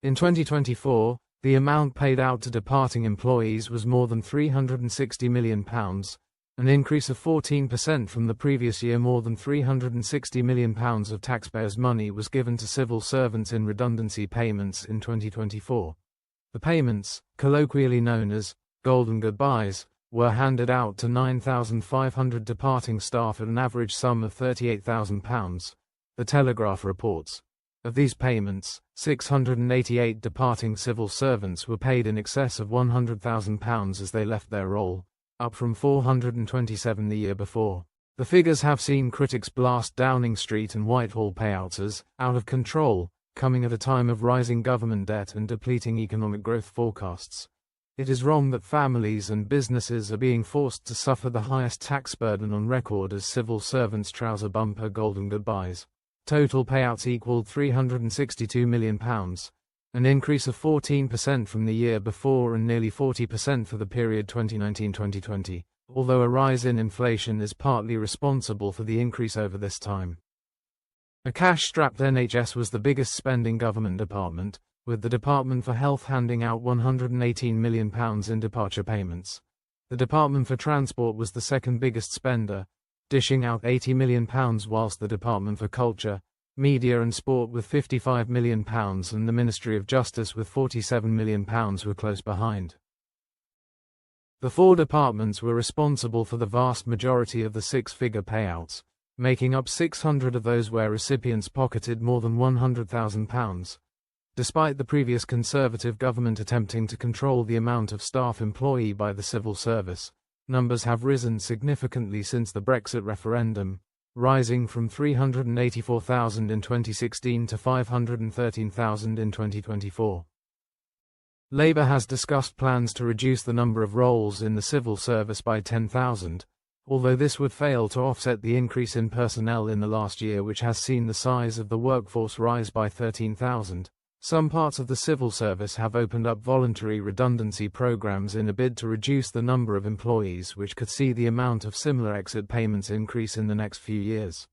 In 2024, the amount paid out to departing employees was more than £360 million, an increase of 14% from the previous year. More than £360 million of taxpayers' money was given to civil servants in redundancy payments in 2024. The payments, colloquially known as golden goodbyes, were handed out to 9,500 departing staff at an average sum of £38,000, The Telegraph reports. Of these payments, 688 departing civil servants were paid in excess of £100,000 as they left their role, up from 427 the year before. The figures have seen critics blast Downing Street and Whitehall payouts as out of control, coming at a time of rising government debt and depleting economic growth forecasts. It is wrong that families and businesses are being forced to suffer the highest tax burden on record as civil servants trouser bumper golden goodbyes. Total payouts equaled £362 million, an increase of 14% from the year before and nearly 40% for the period 2019-2020, although a rise in inflation is partly responsible for the increase over this time. A cash-strapped NHS was the biggest spending government department, with the Department for Health handing out £118 million in departure payments. The Department for Transport was the second biggest spender, dishing out £80 million, whilst the Department for Culture, Media and Sport with £55 million and the Ministry of Justice with £47 million were close behind. The four departments were responsible for the vast majority of the six-figure payouts, making up 600 of those where recipients pocketed more than £100,000. Despite the previous Conservative government attempting to control the amount of staff employee by the civil service, numbers have risen significantly since the Brexit referendum, rising from 384,000 in 2016 to 513,000 in 2024. Labour has discussed plans to reduce the number of roles in the civil service by 10,000, although this would fail to offset the increase in personnel in the last year, which has seen the size of the workforce rise by 13,000. Some parts of the civil service have opened up voluntary redundancy programs in a bid to reduce the number of employees, which could see the amount of similar exit payments increase in the next few years.